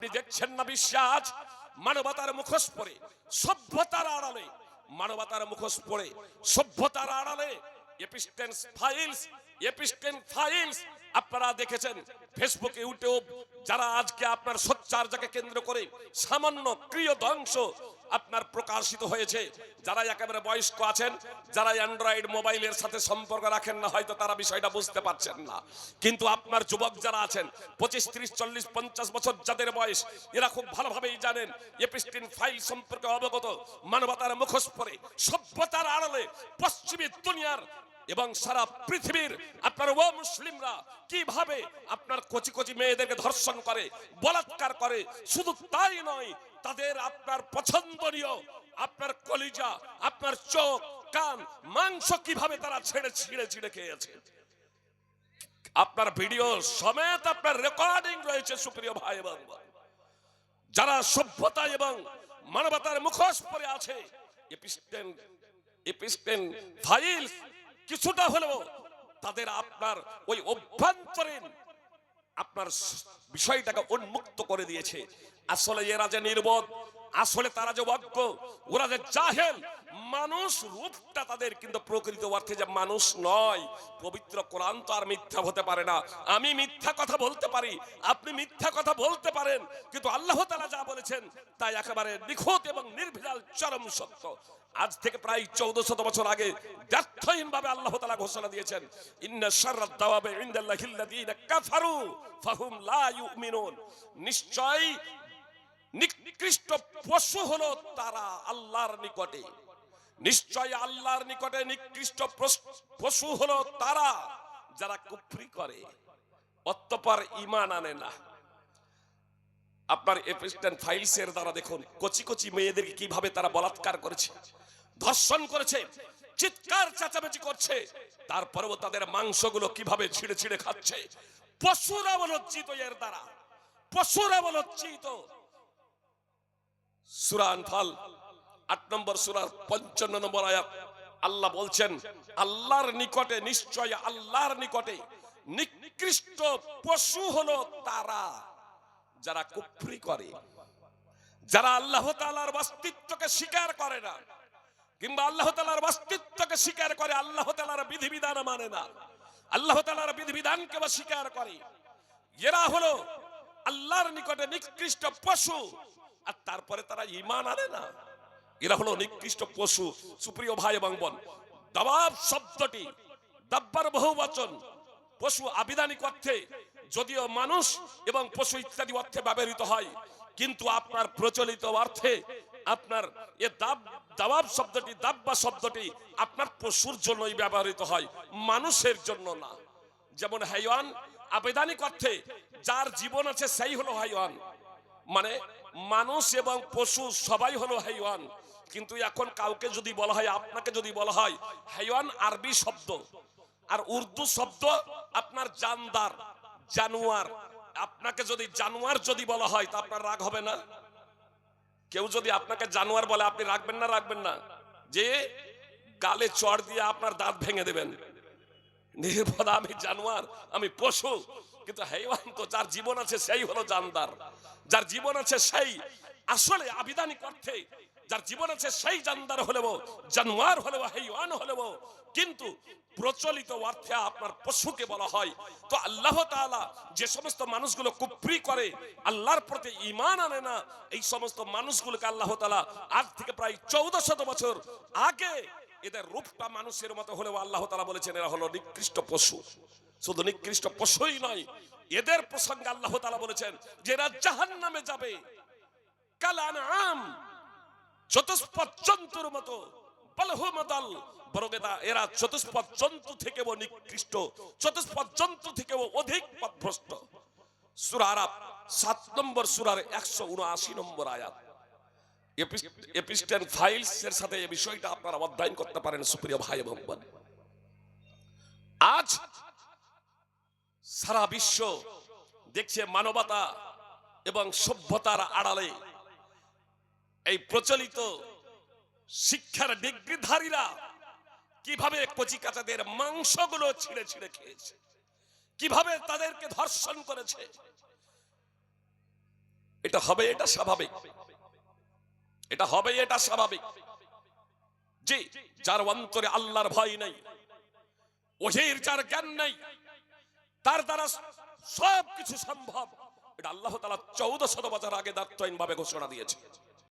আপনি দেখছেন না বিশ্বাস মানবতার মুখোশ পরে সভ্যতার আড়ালে, মানবতার মুখোশ পরে সভ্যতার আড়ালে এপিস্টেন ফাইলস আপনারা দেখেছেন ফেসবুকে, ইউটিউব, যারা আজকে আপনার সোচ্চার যাকে কেন্দ্র করে সামান্য ক্রিয় ধ্বংস আপনার প্রকাশিত হয়েছে। যারা একেবারে বয়স্ক আছেন, যারা অ্যান্ড্রয়েড মোবাইলের সাথে সম্পর্ক রাখেন না, হয়তো তারা বিষয়টা বুঝতে পারছেন না। কিন্তু আপনার যুবক যারা আছেন 25, 30, 40, 50 বছর যাদের বয়স, এরা খুব ভালোভাবেই জানেন এপিস্টিন ফাইল সম্পর্কে অবগত। মানবতার মুখোশ পরে সভ্যতার আড়ালে পশ্চিমী দুনিয়ার এবং সারা পৃথিবীর আপনার ও মুসলিমরা কিভাবে আপনার কচি কচি মেয়েদেরকে ধর্ষণ করে, বলাৎকার করে। শুধু তাই নয়, তাদের আপনার পছন্দনীয় আপনার কলিজা, আপনার চোখ, কান, মাংস কিভাবে তারা ছেড়ে ছিঁড়ে ছিঁড়ে খেয়েছে। আপনার ভিডিও সমেত আপনার রেকর্ডিং রয়েছে। সুপ্রিয় ভাই এবং যারা সভ্যতা এবং মানবতার মুখোশ পরে আছে, এপিস্টেন ফাইলস কিছুটা হলেও তাদের আপনার ওই অভ্যন্তরীণ আপনার বিষয়টাকে উন্মুক্ত করে দিয়েছে। আসলে এরা যে নির্বোধ, আসলে তারা যে অজ্ঞ, ওরা যে জাহেল, মানুষ রূপটা তাদের কিন্তু প্রকৃত অর্থে যে মানুষ নয়। পবিত্র কোরআন তো আর মিথ্যা হতে পারে না। আমি মিথ্যা কথা বলতে পারি, আপনি মিথ্যা কথা বলতে পারেন, কিন্তু আল্লাহ তাআলা যা বলেছেন তাই একেবারে নিখুঁত এবং নির্ভেজাল চরম সত্য। আজ থেকে প্রায় 1400 বছর আগে ব্যর্থহীনভাবে আল্লাহ তাআলা ঘোষণা দিয়েছেন, ইন্না শাররাদ দাওয়াবি ইনদাল্লাহিল্লাযীনা কাফারু ফাহুম লা ইউমিনুন। নিশ্চয় নিকৃষ্ট পশু হলো তারা আল্লাহর নিকটে, নিশ্চয় আল্লাহর নিকটে নিকৃষ্ট পশু হলো তারা যারা কুফরি করে অতঃপর ঈমান আনে না। আপনার এপিস্টেন ফাইলসের দ্বারা দেখুন কচি কচি মেয়েদেরকে কিভাবে তারা বলাৎকার করেছে, ধর্ষণ করেছে, চিৎকার চেঁচামেচি করছে, তারপরেও তাদের মাংসগুলো কিভাবে ছিঁড়ে ছিঁড়ে খাচ্ছে। পশুরা লজ্জিত এর দ্বারা, পশুরা লজ্জিত। সূরা আনফাল 8 নম্বর সূরা 55 নম্বর আয়াত আল্লাহ বলছেন, আল্লাহর নিকটে, নিশ্চয় আল্লাহর নিকটে নিকৃষ্ট পশু হলো তারা যারা কুফরি করে, যারা আল্লাহ তাআলার অস্তিত্বকে স্বীকার করে না, কিংবা আল্লাহ তাআলার অস্তিত্বকে স্বীকার করে আল্লাহ তাআলার বিধিবিধান মানে না, আল্লাহ তাআলার বিধিবিধানকে অস্বীকার করে। এরা হলো আল্লাহর নিকটে নিকৃষ্ট পশু, আর তারপরে তারা ঈমান আনে না। এরা হলো নিকৃষ্ট পশু। সুপ্রিয় ভাই এবং বোন, দাওয়াব শব্দটি দাব্বার বহুবচন, পশু আবিধানিক অর্থে যদিও মানুষ এবং পশু ইত্যাদি অর্থে ব্যবহৃত হয়, কিন্তু আপনার প্রচলিত অর্থে আপনার এ দাওয়াব শব্দটি, দাব্বা শব্দটি আপনার পশুর জন্যই ব্যবহৃত হয়, মানুষের জন্য না। যেমন হাইওয়ান আবিধানিক অর্থে যার জীবন আছে সেই হলো হাইওয়ান, মানে মানুষ এবং পশু সবাই হলো হাইওয়ান। কিন্তু এখন কাউকে যদি বলা হয়, আপনাকে যদি বলা হয় হাইওয়ান আরবি শব্দ, আর উর্দু শব্দ আপনার জানদার, জানোয়ার, আপনাকে যদি জানোয়ার যদি বলা হয় তা আপনার রাগ হবে না? কেউ যদি আপনাকে জানোয়ার বলে আপনি রাখবেন না? রাখবেন না? যে গালে চড় দিয়ে আপনার দাঁত ভেঙে দেবেন, নির্ভর আমি জানোয়ার, আমি পশু। কিন্তু হাইওয়ান তো যার জীবন আছে সেই হলো জানদার, যার জীবন আছে সেই আসলে আবিধানিক অর্থে যার জীবন আছে সেই জানদার হলেও, জানোয়ার হলেও, হাইওয়ান হলেও, কিন্তু প্রচলিত অর্থে আপনার পশুকে বলা হয়। তো আল্লাহ তাআলা যে সমস্ত মানুষগুলো কুফরি করে, আল্লাহর প্রতি ঈমান আনে না, এই সমস্ত মানুষগুলোকে আল্লাহ তাআলা আজ থেকে প্রায় 1400 বছর আগে এদের রূপটা মানুষের মতো হলেও আল্লাহ তাআলা বলেছেন এরা হলো নিকৃষ্ট পশু। শুধু নিকৃষ্ট পশুই নয়, এদের প্রসঙ্গে আল্লাহ তাআলা বলেছেন যে এরা জাহান্নামে যাবে কাল আনআম, চতুষ্পদ জন্তুর মতো, বালহুমাদাল, বরং এরা চতুষ্পদ জন্তু থেকেও নিকৃষ্ট, চতুষ্পদ জন্তু থেকেও অধিক পথভ্রষ্ট। সূরা আরাফ 7 নম্বর সূরার 179 নম্বর আয়াত। এপিস্টেন ফাইলস এর সাথে এই বিষয়টা আপনারা অধ্যয়ন করতে পারেন। সুপ্রিয় ভাই এবং বোন, আজ সারা বিশ্ব দেখছে মানবতা এবং সভ্যতার আড়ালে এই প্রচলিত শিক্ষার ডিগ্রিধারীরা কিভাবে কচিকাচাদের মাংসগুলো ছিঁড়ে ছিঁড়ে খেয়েছে, কিভাবে তাদেরকে ধর্ষণ করেছে। এটা হবে, এটা স্বাভাবিক, এটা হবে, এটা স্বাভাবিক। জি, যার অন্তরে আল্লাহর ভয় নাই, ওহির যার জ্ঞান নাই, তার দ্বারা সব কিছু সম্ভব। এটা আল্লাহ তাআলা 1400 বছর আগে দায়িত্বহীন ভাবে ঘোষণা দিয়েছে।